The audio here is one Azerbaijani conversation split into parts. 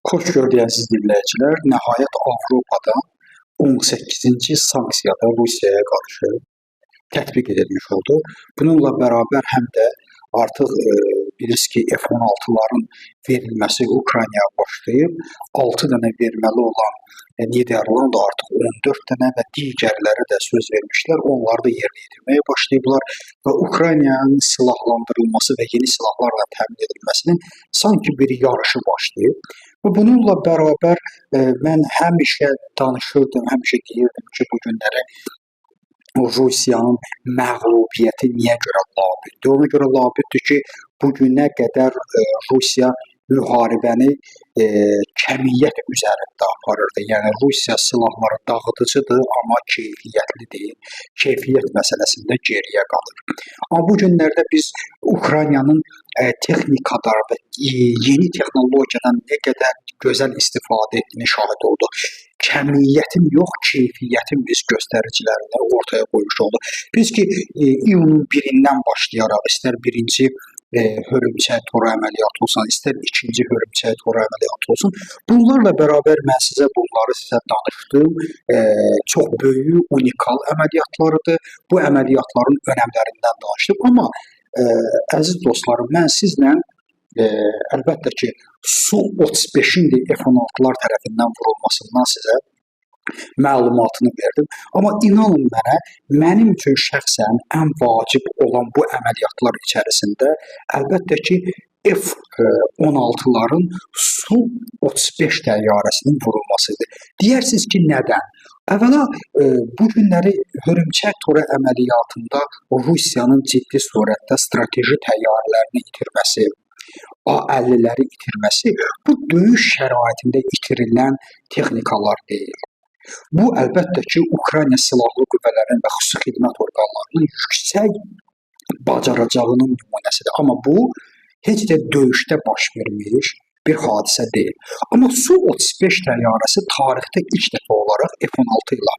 Xoş gördüyünüz dinləyicilər, nəhayət Avropada 18-ci sanksiyada Rusiyaya qarşı tətbiq edilmiş oldu. Bununla bərabər həm də artıq bilirsiniz ki, F-16'ların verilməsi Ukraynaya başlayıb. 6 dənə verməli olan Niderland artıq 14 dənə və digərləri də söz vermişlər. Onları da yerinə yetirməyə başlayıblar və Ukraynanın silahlandırılması və yeni silahlarla təmin edilməsinin sanki bir yarışı başlayıb. Və bununla bərabər mən həmişə danışırdım, həmişə deyirdim ki, bu günləri Rusiyanın məğlubiyyəti niyə görə labüddür? Ona görə labüddür ki, bu günə qədər Rusiya müharibəni kəmiyyət üzərində aparırdı. Yəni Rusiya silahları dağıdıcıdır, amma keyfiyyətli deyil. Keyfiyyət məsələsində geriyə qalır. Amma bu günlərdə biz Ukraynanın texnikadan və yeni texnologiyadan nə qədər gözəl istifadə etdiyini şahid olduq. Kəmiyyətin yox, keyfiyyətin biz göstəricilərini ortaya qoymuş olduq. Biz ki, iyunun 1-dən başlayaraq istər birinci hörümçək toru əməliyyatı olsun, istər ikinci hörümçək toru əməliyyatı olsun. Bunlarla bərabər mən bunları sizə danışdım. Çox böyük, unikal əməliyyatlarıdır. Bu əməliyyatların önəmlərindən danışdım. Amma əziz dostlarım, mən sizlə əlbəttə ki, Su-35-in də F-16'lar tərəfindən vurulmasından sizə məlumatını verdim. Amma inanın mənə, mənim üçün şəxsən ən vacib olan bu əməliyyatlar içərisində əlbəttə ki, F-16'ların Su-35 təyyarəsinin vurulmasıdır. Deyirsiniz ki, nədən? Əvvəla, bu günləri hörümçək toru əməliyyatında Rusiyanın ciddi surətdə strateji təyyarələrini itirməsi, A-50'ləri itirməsi bu döyüş şəraitində itirilən texnikalar deyil. Bu, əlbəttə ki, Ukrayna Silahlı Qüvvələrinin və xüsusi xidmət orqanlarının yüksək bacaracağının nümunəsidir. Amma bu, heç də döyüşdə baş vermiş bir hadisə deyil. Amma Su-35 təyyarəsi tarixdə ilk dəfə olaraq F-16 ilə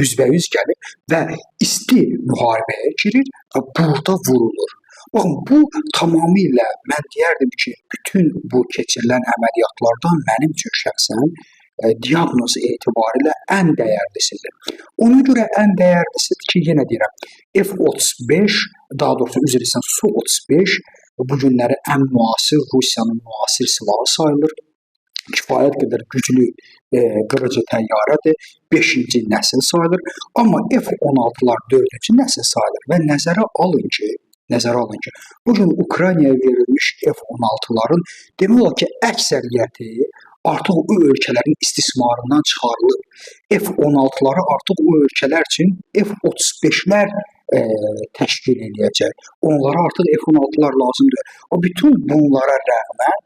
üzbəyüz gəlib və isti müharibəyə girir və burada vurulur. Baxın, bu tamamilə mən deyərdim ki, bütün bu keçirilən əməliyyatlardan mənim üçün şəxsən diaqnoz etibarilə ən dəyərlisidir. Ona görə ən dəyərlisidir ki, yenə deyirəm, F-35, daha doğrusu üzr istəyirəm, Su-35 bu günləri ən müasir, Rusiyanın müasir silahı sayılır. Kifayət qədər güclü qırıcı təyyarədir, 5-ci nəsil sayılır. Amma F-16'lar 4-cü nəsil sayılır və nəzərə alın ki, bu gün Ukraynaya verilmiş F-16'ların demək olar ki, əksəriyyəti artıq o ölkələrin istismarından çıxarılıb. F-16'ları artıq o ölkələr üçün F-35'lər təşkil edəcək. Onlara artıq F-16'lar lazımdır. O bütün bunlara rəğmən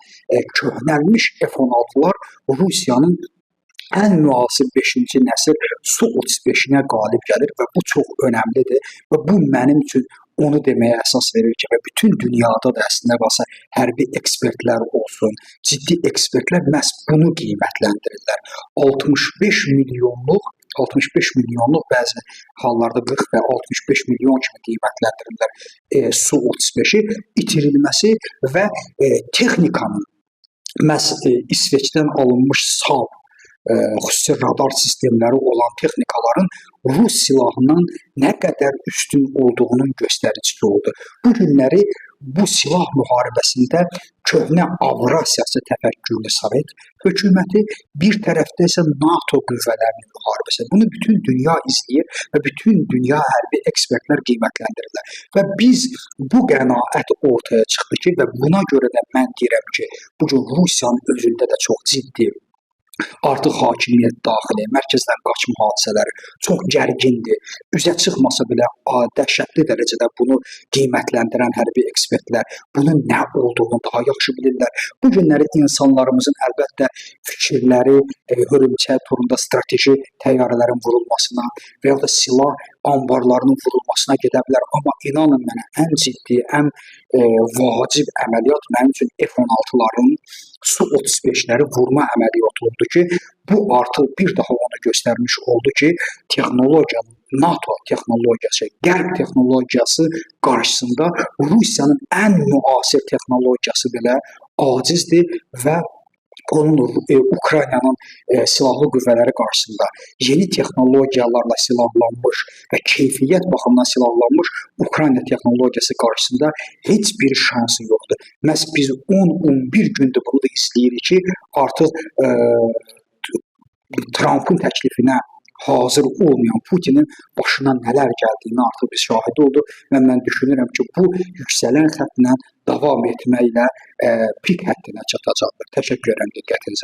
köhnəlmiş F-16'lar Rusiyanın ən müasir 5-ci nəsil Su-35'inə qalib gəlir və bu çox önəmlidir və bu mənim üçün onu deməyə əsas verir ki, və bütün dünyada da əslində qalsa hərbi ekspertlər olsun, ciddi ekspertlər məhz bunu qiymətləndirirlər. 65 milyonluq bəzi hallarda 40 və 65 milyon kimi qiymətləndirirlər Su-35'i itirilməsi və texnikanın məhz İsveçdən alınmış SAB xüsusi radar sistemləri olan texnikaların Rus silahından nə qədər üstün olduğunun göstəricisi oldu. Bu günləri bu silah müharibəsində köhnə Avrasiyası təfəkkürlü Sovet hökuməti, bir tərəfdə isə NATO qüvvələrinin müharibəsi. Bunu bütün dünya izləyir və bütün dünya hərbi ekspertlər qiymətləndirirlər. Və biz bu qənaət ortaya çıxdı ki, və buna görə də mən deyirəm ki, bu gün Rusiyanın özündə də çox ciddi artıq hakimiyyət daxili, mərkəzdən qaçma hadisələri çox gərgindir. Üzə çıxmasa belə dəhşətli dərəcədə bunu qiymətləndirən hərbi ekspertlər bunun nə olduğunu daha yaxşı bilirlər. Bu günləri insanlarımızın əlbəttə fikirləri hörümçək torunda strateji təyyarələrin vurulmasına və ya da silah anbarlarının vurulmasına gedə bilər. Amma inanın mənə, ən ciddi, ən vacib əməliyyat mənim üçün F-16'ların Su-35'ləri vurma əməliyyatı oldu ki, bu artıq bir daha onu göstərmiş oldu ki, texnologiyanın, NATO texnologiyası, Qərb texnologiyası qarşısında Rusiyanın ən müasir texnologiyası belə acizdir və onun Ukraynanın silahlı qüvvələri qarşısında yeni texnologiyalarla silahlanmış və keyfiyyət baxımından silahlanmış Ukrayna texnologiyası qarşısında heç bir şansı yoxdur. Məhz biz 10-11 gündür bunu da istəyirik ki, artıq Trumpın təklifinə hazır olmayan Putinin başına nələr gəldiyini artıq biz şahid olduq və mən düşünürəm ki, bu yüksələn xəttlə davam etməklə pik həddinə çatacaqdır. Təşəkkür edirəm diqqətinizə.